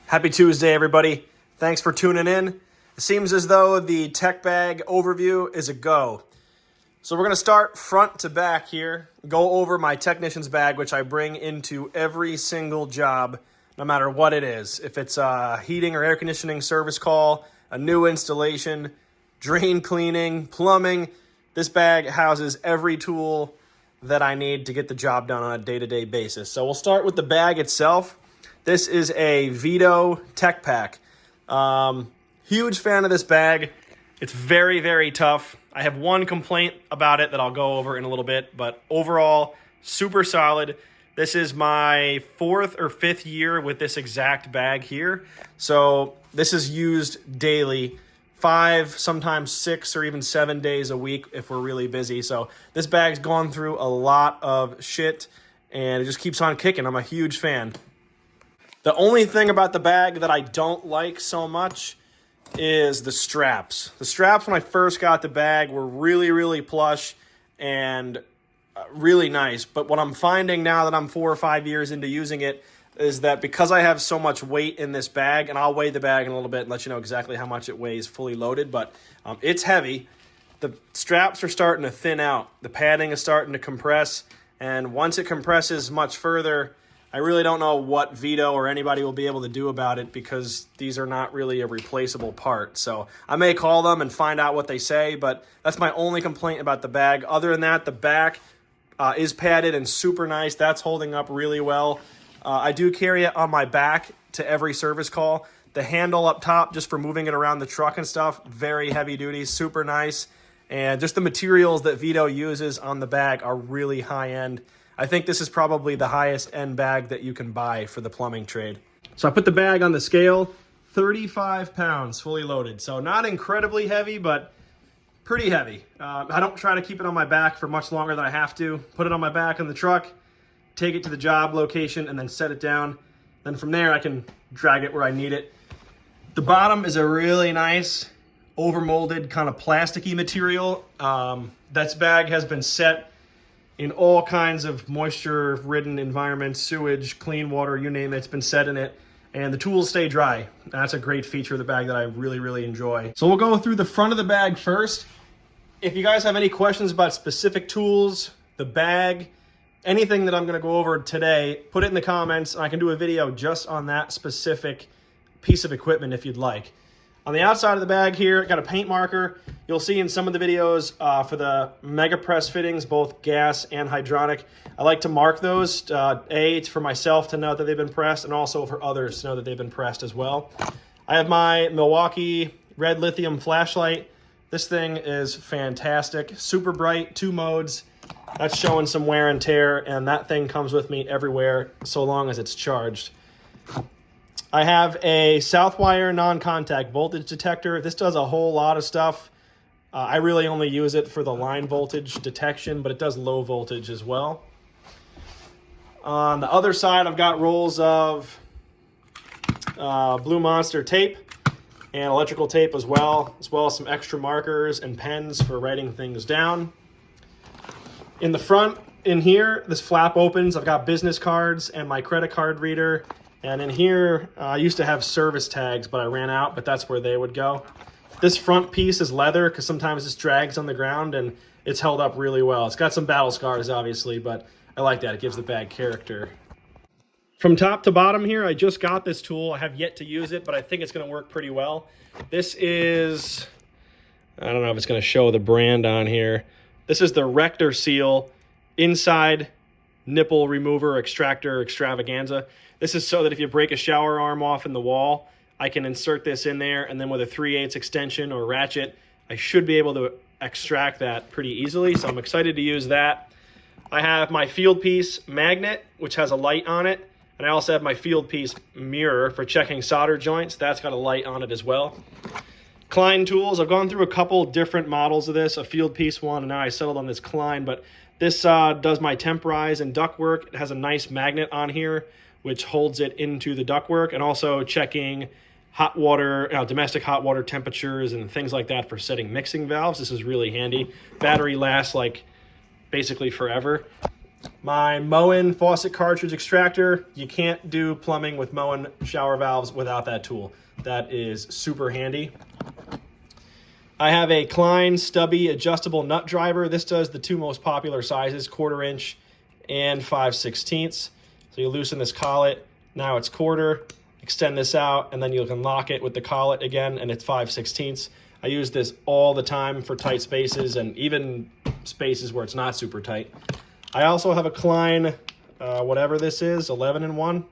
Happy Tuesday, everybody. Thanks for tuning in. It seems as though the tech bag overview is a go. So we're going to start front to back here, go over my technician's bag, which I bring into every single job, no matter what it is. If it's a heating or air conditioning service call, a new installation, drain cleaning, plumbing, this bag houses every tool that I need to get the job done on a day-to-day basis. So we'll start with the bag itself. This is a Veto Tech Pack. Huge fan of this bag. It's very, very tough. I have one complaint about it that I'll go over in a little bit, but overall, super solid. This is my 4th or 5th year with this exact bag here. So this is used daily, 5, sometimes 6 or even 7 days a week if we're really busy. So this bag's gone through a lot of shit and it just keeps on kicking. I'm a huge fan. The only thing about the bag that I don't like so much is the straps. The straps when I first got the bag were really, really plush and really nice. But what I'm finding now that I'm 4 or 5 years into using it is that because I have so much weight in this bag, and I'll weigh the bag in a little bit and let you know exactly how much it weighs fully loaded, but it's heavy. The straps are starting to thin out. The padding is starting to compress, and once it compresses much further, I really don't know what Veto or anybody will be able to do about it because these are not really a replaceable part. So I may call them and find out what they say, but that's my only complaint about the bag. Other than that, the back is padded and super nice. That's holding up really well. I do carry it on my back to every service call. The handle up top, just for moving it around the truck and stuff, very heavy duty, super nice. And just the materials that Veto uses on the bag are really high end. I think this is probably the highest end bag that you can buy for the plumbing trade. So I put the bag on the scale, 35 pounds fully loaded. So not incredibly heavy, but pretty heavy. I don't try to keep it on my back for much longer than I have to. Put it on my back in the truck, take it to the job location, and then set it down. Then from there, I can drag it where I need it. The bottom is a really nice overmolded kind of plasticky material. This bag has been set in all kinds of moisture-ridden environments, sewage, clean water, you name it, it's been set in it. And the tools stay dry. That's a great feature of the bag that I really, really enjoy. So we'll go through the front of the bag first. If you guys have any questions about specific tools, the bag, anything that I'm gonna go over today, put it in the comments and I can do a video just on that specific piece of equipment if you'd like. On the outside of the bag here, got a paint marker. You'll see in some of the videos for the Mega Press fittings, both gas and hydronic. I like to mark those. It's for myself to know that they've been pressed and also for others to know that they've been pressed as well. I have my Milwaukee red lithium flashlight. This thing is fantastic. Super bright, 2 modes. That's showing some wear and tear, and that thing comes with me everywhere so long as it's charged. I have a Southwire non-contact voltage detector. This does a whole lot of stuff. I really only use it for the line voltage detection, but it does low voltage as well. On the other side, I've got rolls of Blue Monster tape and electrical tape as well as some extra markers and pens for writing things down. In the front, in here, this flap opens. I've got business cards and my credit card reader. And in here, I used to have service tags, but I ran out, but that's where they would go. This front piece is leather because sometimes this drags on the ground and it's held up really well. It's got some battle scars, obviously, but I like that. It gives the bag character. From top to bottom here, I just got this tool. I have yet to use it, but I think it's going to work pretty well. This is, I don't know if it's going to show the brand on here. This is the Rector Seal Inside Nipple Remover Extractor Extravaganza. This is so that if you break a shower arm off in the wall, I can insert this in there, and then with a 3/8 extension or ratchet, I should be able to extract that pretty easily, so I'm excited to use that. I have my field piece magnet, which has a light on it, and I also have my field piece mirror for checking solder joints. That's got a light on it as well. Klein tools, I've gone through a couple different models of this, a field piece one, and now I settled on this Klein, but this does my temporize and ductwork. It has a nice magnet on here, which holds it into the ductwork, and also checking hot water, domestic hot water temperatures and things like that for setting mixing valves. This is really handy. Battery lasts like basically forever. My Moen faucet cartridge extractor. You can't do plumbing with Moen shower valves without that tool. That is super handy. I have a Klein stubby adjustable nut driver. This does the two most popular sizes, 1/4 inch and 5/16. So you loosen this collet, now it's 1/4, extend this out, and then you can lock it with the collet again, and it's 5/16. I use this all the time for tight spaces and even spaces where it's not super tight. I also have a Klein, whatever this is, 11-in-1,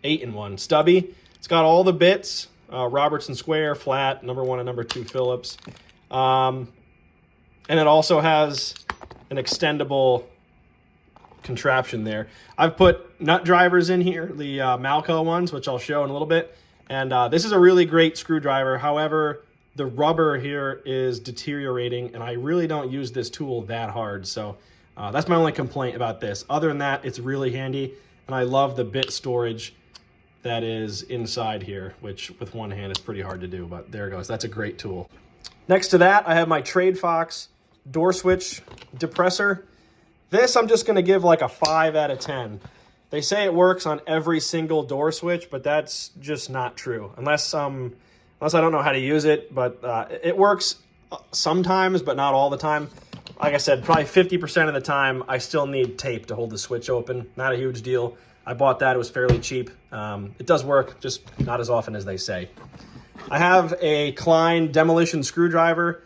8-in-1 stubby. It's got all the bits, Robertson square, flat, number 1 and number 2 Phillips. And it also has an extendable contraption there. I've put nut drivers in here, the Malco ones, which I'll show in a little bit. And this is a really great screwdriver. However, the rubber here is deteriorating, and I really don't use this tool that hard. So that's my only complaint about this. Other than that, it's really handy, and I love the bit storage that is inside here, which with one hand is pretty hard to do, but there it goes. That's a great tool. Next to that, I have my Trade Fox door switch depressor. This I'm just going to give like a 5 out of 10. They say it works on every single door switch, but that's just not true. Unless I don't know how to use it, but it works sometimes, but not all the time. Like I said, probably 50% of the time, I still need tape to hold the switch open. Not a huge deal. I bought that. It was fairly cheap. It does work, just not as often as they say. I have a Klein demolition screwdriver.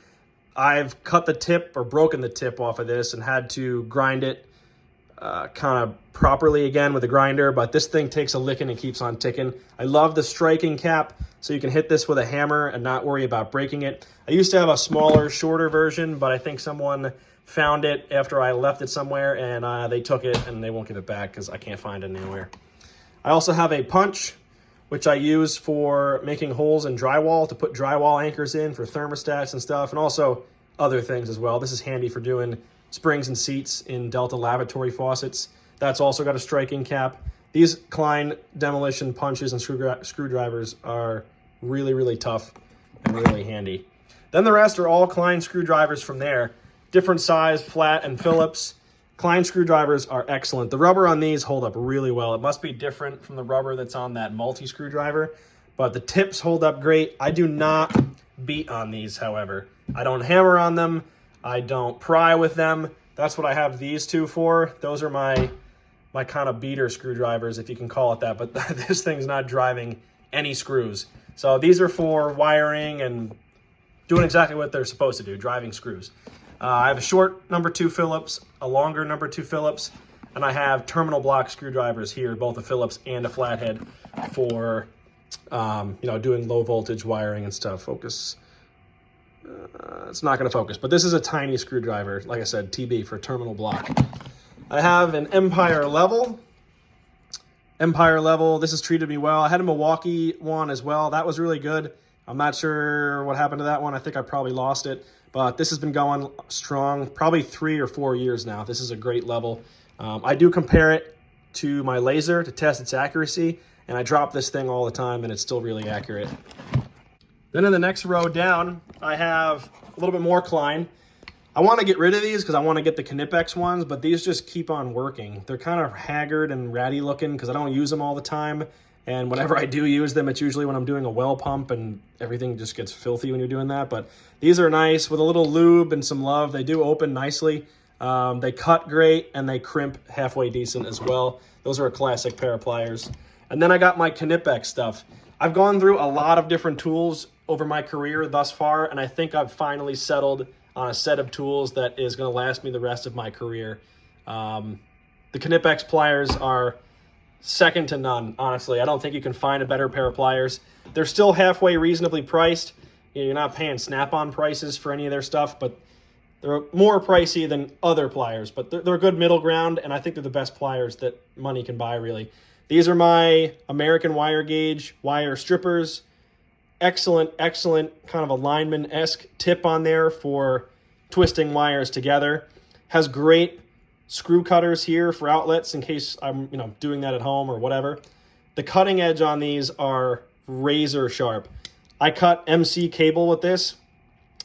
I've cut the tip or broken the tip off of this and had to grind it kind of properly again with a grinder, but this thing takes a licking and keeps on ticking. I love the striking cap, so you can hit this with a hammer and not worry about breaking it. I used to have a smaller, shorter version, but I think someone found it after I left it somewhere, and they took it and they won't give it back because I can't find it anywhere. I also have a punch, which I use for making holes in drywall, to put drywall anchors in for thermostats and stuff, and also other things as well. This is handy for doing springs and seats in Delta lavatory faucets. That's also got a striking cap. These Klein demolition punches and screwdrivers are really, really tough and really handy. Then the rest are all Klein screwdrivers from there. Different size, flat and Phillips. Klein screwdrivers are excellent. The rubber on these hold up really well. It must be different from the rubber that's on that multi-screwdriver, but the tips hold up great. I do not beat on these, however. I don't hammer on them. I don't pry with them. That's what I have these two for. Those are my kind of beater screwdrivers, if you can call it that, but this thing's not driving any screws. So these are for wiring and doing exactly what they're supposed to do, driving screws. I have a short number 2 Phillips, a longer number 2 Phillips, and I have terminal block screwdrivers here, both a Phillips and a flathead for doing low voltage wiring and stuff. Focus. It's not going to focus, but this is a tiny screwdriver, like I said, TB for terminal block. I have an Empire level. This has treated me well. I had a Milwaukee one as well. That was really good. I'm not sure what happened to that one. I think I probably lost it, but this has been going strong, probably 3 or 4 years now. This is a great level. I do compare it to my laser to test its accuracy, and I drop this thing all the time, and it's still really accurate. Then in the next row down, I have a little bit more Klein. I want to get rid of these because I want to get the Knipex ones, but these just keep on working. They're kind of haggard and ratty looking because I don't use them all the time. And whenever I do use them, it's usually when I'm doing a well pump, and everything just gets filthy when you're doing that. But these are nice with a little lube and some love. They do open nicely. They cut great, and they crimp halfway decent as well. Those are a classic pair of pliers. And then I got my Knipex stuff. I've gone through a lot of different tools over my career thus far, and I think I've finally settled on a set of tools that is going to last me the rest of my career. The Knipex pliers are second to none, honestly. I don't think you can find a better pair of pliers. They're still halfway reasonably priced. You're not paying Snap-on prices for any of their stuff, but they're more pricey than other pliers, but they're a good middle ground, and I think they're the best pliers that money can buy, really. These are my American wire gauge wire strippers. Excellent kind of a lineman-esque tip on there for twisting wires together. Has great screw cutters here for outlets in case I'm doing that at home or whatever. The cutting edge on these are razor sharp. I cut MC cable with this.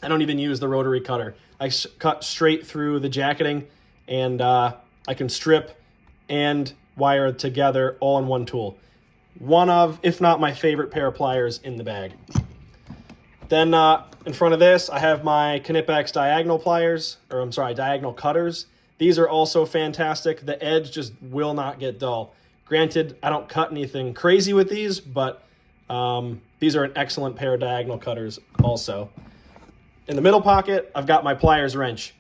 I don't even use the rotary cutter. I cut straight through the jacketing, and I can strip and wire together all in one tool. One of, if not my favorite pair of pliers in the bag. Then in front of this, I have my Knipex diagonal pliers, or I'm sorry, diagonal cutters. These are also fantastic. The edge just will not get dull. Granted, I don't cut anything crazy with these, but these are an excellent pair of diagonal cutters also. In the middle pocket, I've got my pliers wrench.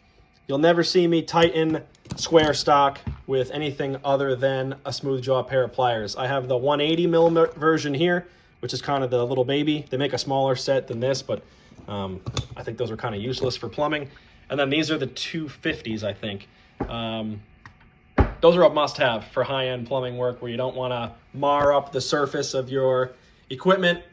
You'll never see me tighten square stock with anything other than a smooth jaw pair of pliers. I have the 180 millimeter version here, which is kind of the little baby. They make a smaller set than this, but I think those are kind of useless for plumbing. And then these are the 250s, I think. Those are a must-have for high-end plumbing work where you don't want to mar up the surface of your equipment.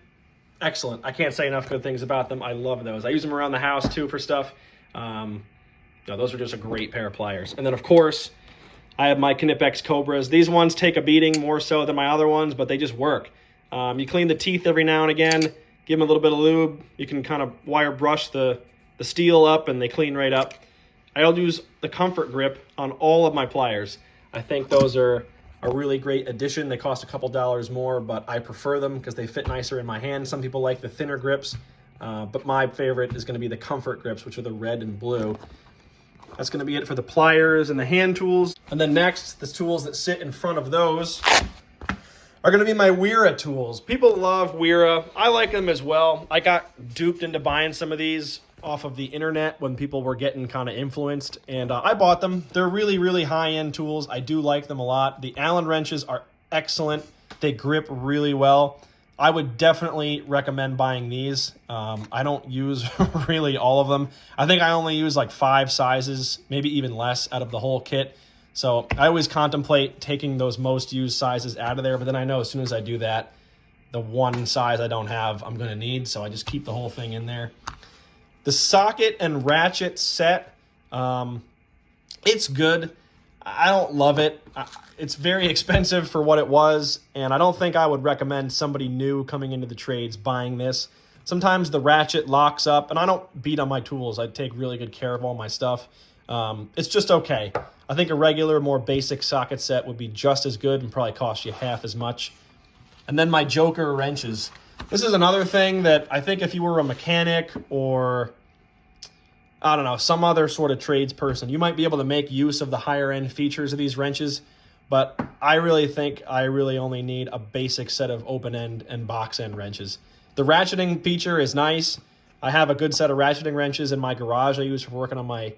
Excellent. I can't say enough good things about them. I love those. I use them around the house too for stuff. No, those are just a great pair of pliers. And then of course, I have my Knipex Cobras. These ones take a beating more so than my other ones, but they just work. You clean the teeth every now and again, give them a little bit of lube. You can kind of wire brush the steel up and they clean right up. I'll use the Comfort Grip on all of my pliers. I think those are a really great addition. They cost a couple dollars more, but I prefer them because they fit nicer in my hand. Some people like the thinner grips, but my favorite is going to be the Comfort Grips, which are the red and blue. That's going to be it for the pliers and the hand tools. And then next, the tools that sit in front of those are going to be my Wera tools. People love Wera. I like them as well. I got duped into buying some of these off of the internet when people were getting kind of influenced, and I bought them. They're really, really high-end tools. I do like them a lot. The Allen wrenches are excellent. They grip really well. I would definitely recommend buying these. I don't use really all of them. I think I only use like 5 sizes, maybe even less out of the whole kit. So I always contemplate taking those most used sizes out of there, but then I know as soon as I do that, the one size I don't have, I'm gonna need, so I just keep the whole thing in there. The socket and ratchet set, it's good. I don't love it. It's very expensive for what it was, and I don't think I would recommend somebody new coming into the trades buying this. Sometimes the ratchet locks up, and I don't beat on my tools. I take really good care of all my stuff. It's just okay. I think a regular, more basic socket set would be just as good and probably cost you half as much. And then my Joker wrenches. This is another thing that I think if you were a mechanic or, I don't know, some other sort of tradesperson, you might be able to make use of the higher end features of these wrenches, but I really think I really only need a basic set of open end and box end wrenches. The ratcheting feature is nice. I have a good set of ratcheting wrenches in my garage I use for working on my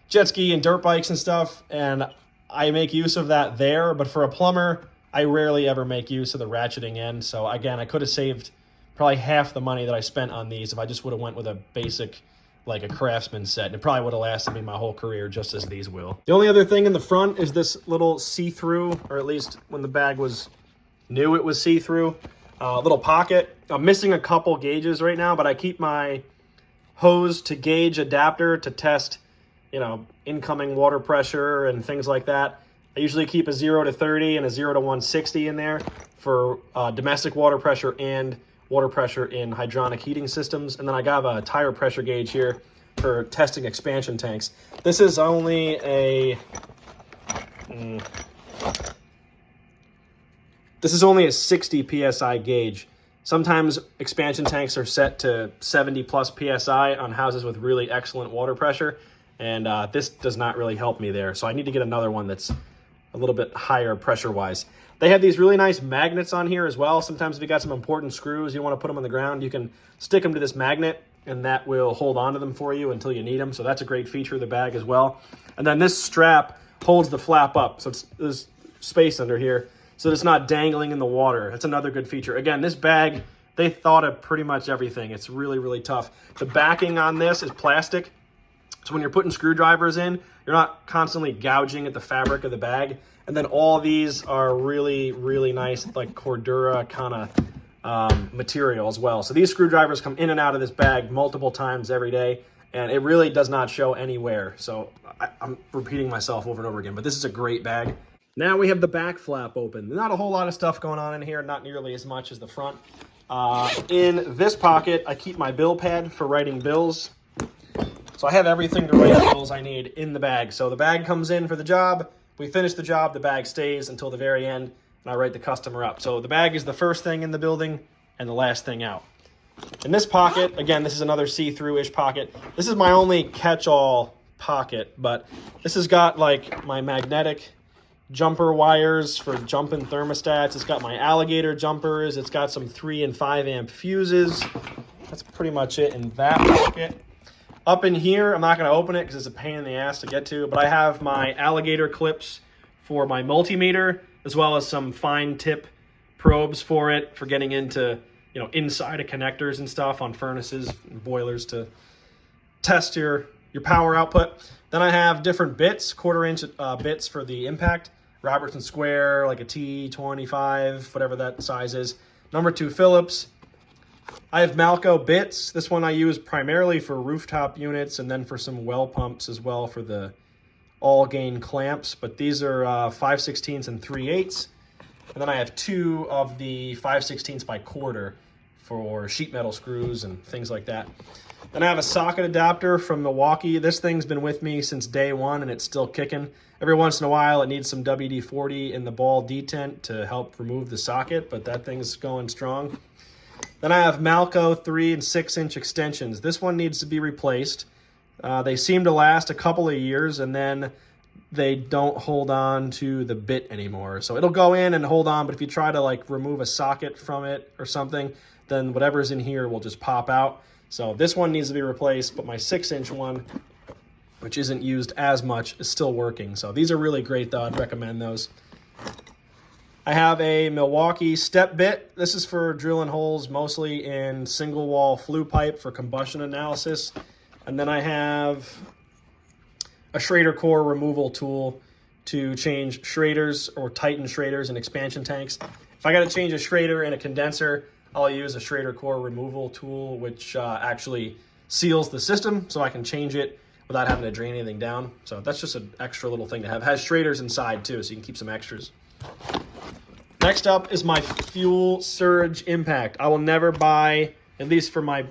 jet ski and dirt bikes and stuff, and I make use of that there, but for a plumber, I rarely ever make use of the ratcheting end. So again, I could have saved probably half the money that I spent on these if I just would have went with a basic, like a Craftsman set. And it probably would have lasted me my whole career just as these will. The only other thing in the front is this little see-through, or at least when the bag was new, it was see-through, little pocket. I'm missing a couple gauges right now, but I keep my hose to gauge adapter to test, you know, incoming water pressure and things like that. I usually keep a 0 to 30 and a 0 to 160 in there for domestic water pressure and water pressure in hydronic heating systems. And then I got a tire pressure gauge here for testing expansion tanks. This is only a... This is only a 60 PSI gauge. Sometimes expansion tanks are set to 70 plus PSI on houses with really excellent water pressure. And this does not really help me there. So I need to get another one that's a little bit higher pressure-wise. They have these really nice magnets on here as well. Sometimes if you got some important screws, you want to put them on the ground, you can stick them to this magnet, and that will hold on to them for you until you need them. So that's a great feature of the bag as well. And then this strap holds the flap up, so there's space under here, so it's not dangling in the water. That's another good feature. Again, this bag, they thought of pretty much everything. It's really, really tough. The backing on this is plastic, so when you're putting screwdrivers in, you're not constantly gouging at the fabric of the bag. And then all these are really, really nice, like Cordura kind of material as well. So these screwdrivers come in and out of this bag multiple times every day, and it really does not show any wear. So I'm repeating myself over and over again, but this is a great bag. Now we have the back flap open. Not a whole lot of stuff going on in here, not nearly as much as the front. In this pocket, I keep my bill pad for writing bills. So I have everything to write bills I need in the bag. So the bag comes in for the job, we finish the job, the bag stays until the very end, and I write the customer up. So the bag is the first thing in the building and the last thing out. In this pocket, again, this is another see-through-ish pocket. This is my only catch-all pocket, but this has got like my magnetic jumper wires for jumping thermostats. It's got my alligator jumpers. It's got some 3 and 5 amp fuses. That's pretty much it in that pocket. Up in here, I'm not going to open it because it's a pain in the ass to get to, but I have my alligator clips for my multimeter, as well as some fine tip probes for it for getting into, you know, inside of connectors and stuff on furnaces and boilers to test your power output. Then I have different bits, 1/4 inch bits for the impact, Robertson square, like a T25, whatever that size is. Number 2 Phillips. I have Malco bits. This one I use primarily for rooftop units and then for some well pumps as well for the all gain clamps. But these are 5/16 and 3/8. And then I have 2 of the 5/16 by 1/4 for sheet metal screws and things like that. Then I have a socket adapter from Milwaukee. This thing's been with me since day one and it's still kicking. Every once in a while it needs some WD-40 in the ball detent to help remove the socket, but that thing's going strong. Then I have Malco 3 and 6 inch extensions. This one needs to be replaced. They seem to last a couple of years and then they don't hold on to the bit anymore. So it'll go in and hold on, but if you try to like remove a socket from it or something, then whatever's in here will just pop out. So this one needs to be replaced, but my 6 inch one, which isn't used as much, is still working. So these are really great though, I'd recommend those. I have a Milwaukee step bit. This is for drilling holes mostly in single wall flue pipe for combustion analysis. And then I have a Schrader core removal tool to change Schraders or tighten Schraders and expansion tanks. If I got to change a Schrader and a condenser, I'll use a Schrader core removal tool, which actually seals the system so I can change it without having to drain anything down. So that's just an extra little thing to have. It has Schraders inside too, so you can keep some extras. Next up is my fuel surge impact. I will never buy, at least for my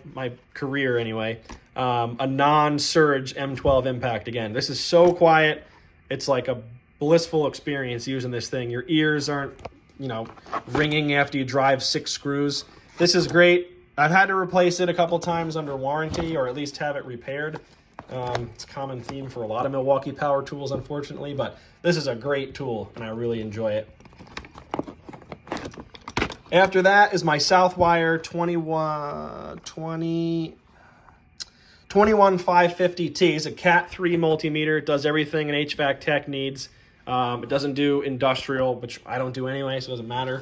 career anyway, a non-surge M12 impact again. This is so quiet. It's like a blissful experience using this thing. Your ears aren't, you know, ringing after you drive 6 screws. This is great. I've had to replace it a couple times under warranty or at least have it repaired. It's a common theme for a lot of Milwaukee power tools, unfortunately, but this is a great tool and I really enjoy it. After that is my Southwire 21550T. It's a Cat 3 multimeter. It does everything an HVAC tech needs. It doesn't do industrial, which I don't do anyway, so it doesn't matter.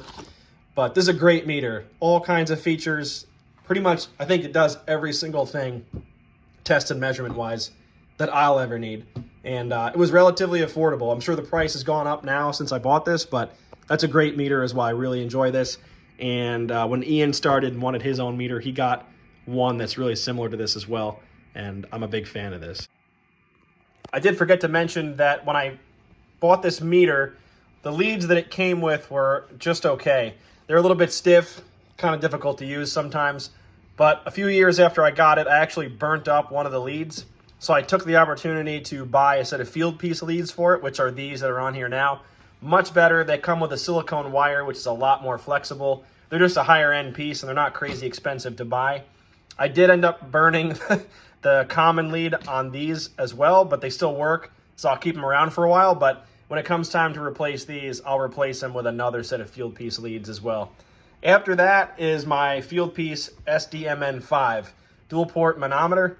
But this is a great meter. All kinds of features. Pretty much, I think it does every single thing, test and measurement-wise, that I'll ever need. And it was relatively affordable. I'm sure the price has gone up now since I bought this, but that's a great meter as well. I really enjoy this. And when Ian started and wanted his own meter, he got one that's really similar to this as well. And I'm a big fan of this. I did forget to mention that when I bought this meter, the leads that it came with were just okay. They're a little bit stiff, kind of difficult to use sometimes. But a few years after I got it, I actually burnt up one of the leads. So I took the opportunity to buy a set of field piece leads for it, which are these that are on here now. Much better. They come with a silicone wire, which is a lot more flexible. They're just a higher end piece and they're not crazy expensive to buy. I did end up burning the common lead on these as well, but they still work. So I'll keep them around for a while. But when it comes time to replace these, I'll replace them with another set of field piece leads as well. After that is my field piece SDMN5 dual port manometer.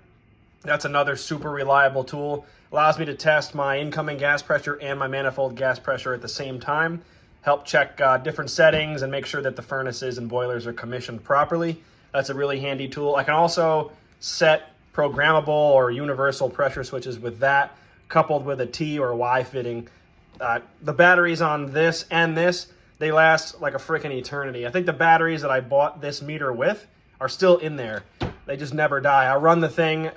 That's another super reliable tool. Allows me to test my incoming gas pressure and my manifold gas pressure at the same time. Help check different settings and make sure that the furnaces and boilers are commissioned properly. That's a really handy tool. I can also set programmable or universal pressure switches with that, coupled with a T or Y fitting. The batteries on this and this, they last like a freaking eternity. I think the batteries that I bought this meter with are still in there. They just never die. I run the thing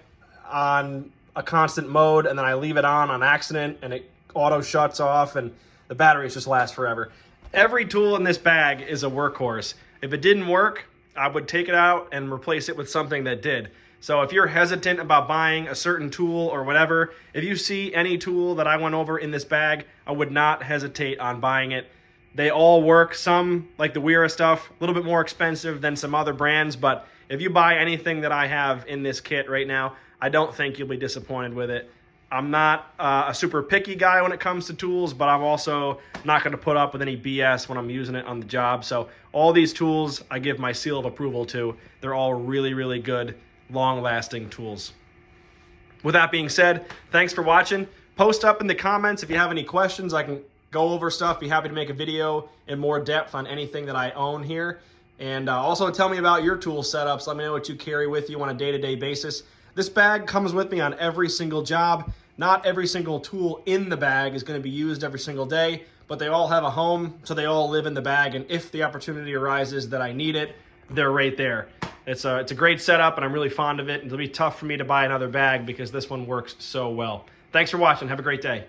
on a constant mode and then I leave it on accident and it auto shuts off and the batteries just last forever. Every tool in this bag is a workhorse. If it didn't work, I would take it out and replace it with something that did. So if you're hesitant about buying a certain tool or whatever, if you see any tool that I went over in this bag, I would not hesitate on buying it. They all work. Some, like the Weira stuff, a little bit more expensive than some other brands, but if you buy anything that I have in this kit right now, I don't think you'll be disappointed with it. I'm not a super picky guy when it comes to tools, but I'm also not going to put up with any BS when I'm using it on the job. So all these tools I give my seal of approval to. They're all really, really good, long-lasting tools. With that being said, thanks for watching. Post up in the comments if you have any questions. I can go over stuff, be happy to make a video in more depth on anything that I own here. And also tell me about your tool setups. Let me know what you carry with you on a day-to-day basis. This bag comes with me on every single job. Not every single tool in the bag is going to be used every single day, but they all have a home, so they all live in the bag. And if the opportunity arises that I need it, they're right there. It's a great setup, and I'm really fond of it. It'll be tough for me to buy another bag because this one works so well. Thanks for watching. Have a great day.